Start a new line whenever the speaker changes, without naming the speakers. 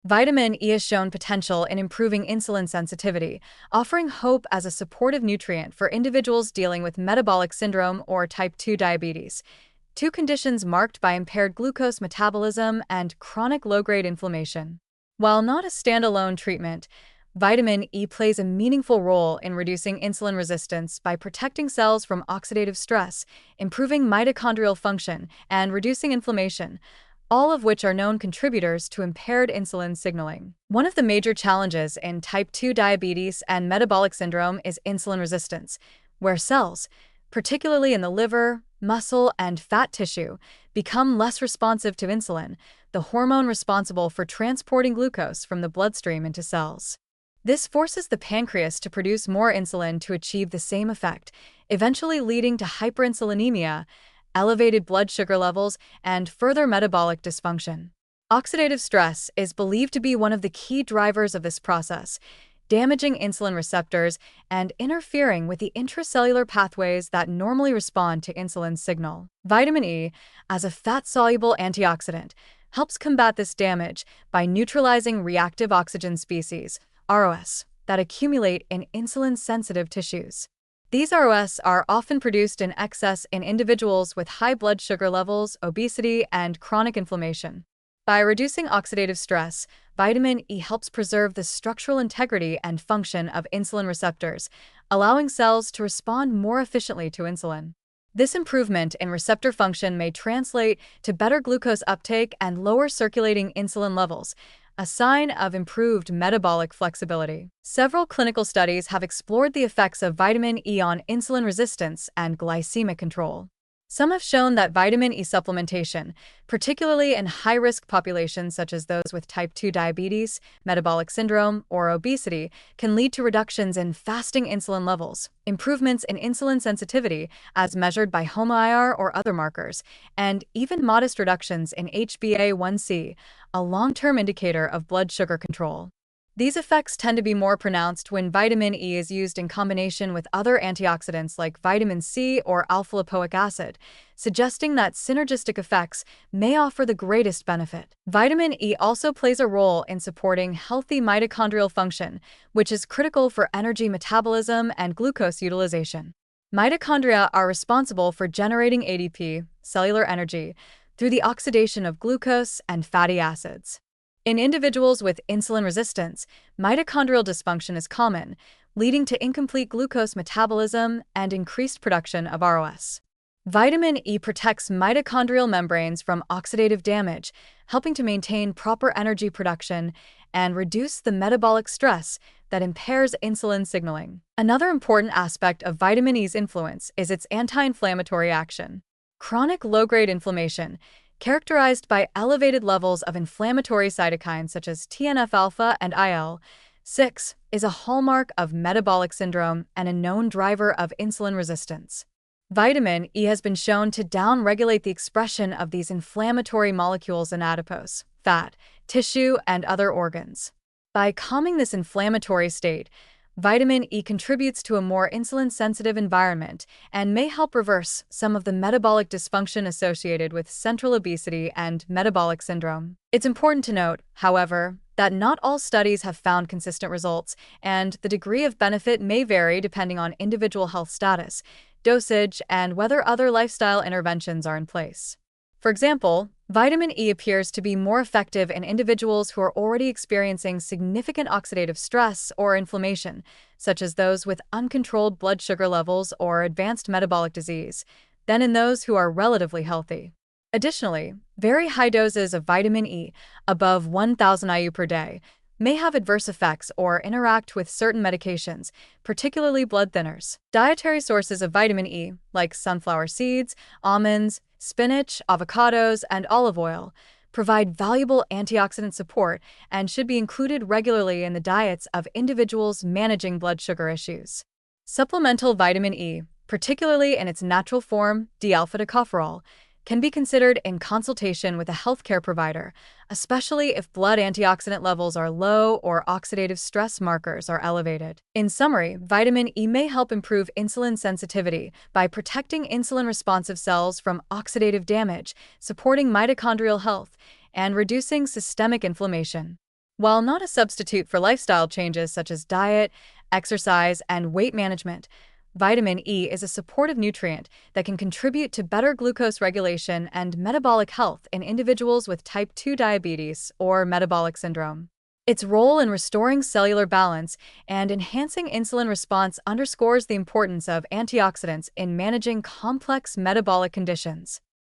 Vitamin E has shown potential in improving insulin sensitivity, offering hope as a supportive nutrient for individuals dealing with metabolic syndrome or type 2 diabetes, two conditions marked by impaired glucose metabolism and chronic low-grade inflammation. While not a standalone treatment, vitamin E plays a meaningful role in reducing insulin resistance by protecting cells from oxidative stress, improving mitochondrial function, and reducing inflammation, all of which are known contributors to impaired insulin signaling. One of the major challenges in type 2 diabetes and metabolic syndrome is insulin resistance, where cells, particularly in the liver, muscle, and fat tissue, become less responsive to insulin, the hormone responsible for transporting glucose from the bloodstream into cells. This forces the pancreas to produce more insulin to achieve the same effect, eventually leading to hyperinsulinemia, elevated blood sugar levels, and further metabolic dysfunction. Oxidative stress is believed to be one of the key drivers of this process, damaging insulin receptors and interfering with the intracellular pathways that normally respond to insulin's signal. Vitamin E, as a fat-soluble antioxidant, helps combat this damage by neutralizing reactive oxygen species, ROS, that accumulate in insulin-sensitive tissues. These ROS are often produced in excess in individuals with high blood sugar levels, obesity, and chronic inflammation. By reducing oxidative stress, vitamin E helps preserve the structural integrity and function of insulin receptors, allowing cells to respond more efficiently to insulin. This improvement in receptor function may translate to better glucose uptake and lower circulating insulin levels, a sign of improved metabolic flexibility. Several clinical studies have explored the effects of vitamin E on insulin resistance and glycemic control. Some have shown that vitamin E supplementation, particularly in high-risk populations such as those with type 2 diabetes, metabolic syndrome, or obesity, can lead to reductions in fasting insulin levels, improvements in insulin sensitivity as measured by HOMA-IR or other markers, and even modest reductions in HbA1c, a long-term indicator of blood sugar control. These effects tend to be more pronounced when vitamin E is used in combination with other antioxidants like vitamin C or alpha-lipoic acid, suggesting that synergistic effects may offer the greatest benefit. Vitamin E also plays a role in supporting healthy mitochondrial function, which is critical for energy metabolism and glucose utilization. Mitochondria are responsible for generating ADP, cellular energy, through the oxidation of glucose and fatty acids. In individuals with insulin resistance, mitochondrial dysfunction is common, leading to incomplete glucose metabolism and increased production of ROS. Vitamin E protects mitochondrial membranes from oxidative damage, helping to maintain proper energy production and reduce the metabolic stress that impairs insulin signaling. Another important aspect of vitamin E's influence is its anti-inflammatory action. Chronic low-grade inflammation, characterized by elevated levels of inflammatory cytokines such as TNF-alpha and IL-6, is a hallmark of metabolic syndrome and a known driver of insulin resistance. Vitamin E has been shown to downregulate the expression of these inflammatory molecules in adipose, fat, tissue, and other organs. By calming this inflammatory state, vitamin E contributes to a more insulin-sensitive environment and may help reverse some of the metabolic dysfunction associated with central obesity and metabolic syndrome. It's important to note, however, that not all studies have found consistent results, and the degree of benefit may vary depending on individual health status, dosage, and whether other lifestyle interventions are in place. For example, vitamin E appears to be more effective in individuals who are already experiencing significant oxidative stress or inflammation, such as those with uncontrolled blood sugar levels or advanced metabolic disease, than in those who are relatively healthy. Additionally, very high doses of vitamin E, above 1,000 IU per day, may have adverse effects or interact with certain medications, particularly blood thinners. Dietary sources of vitamin E, like sunflower seeds, almonds, spinach, avocados, and olive oil, provide valuable antioxidant support and should be included regularly in the diets of individuals managing blood sugar issues. Supplemental vitamin E, particularly in its natural form, D-alpha-tocopherol, can be considered in consultation with a healthcare provider, especially if blood antioxidant levels are low or oxidative stress markers are elevated. In summary, vitamin E may help improve insulin sensitivity by protecting insulin-responsive cells from oxidative damage, supporting mitochondrial health, and reducing systemic inflammation. While not a substitute for lifestyle changes such as diet, exercise, and weight management, vitamin E is a supportive nutrient that can contribute to better glucose regulation and metabolic health in individuals with type 2 diabetes or metabolic syndrome. Its role in restoring cellular balance and enhancing insulin response underscores the importance of antioxidants in managing complex metabolic conditions.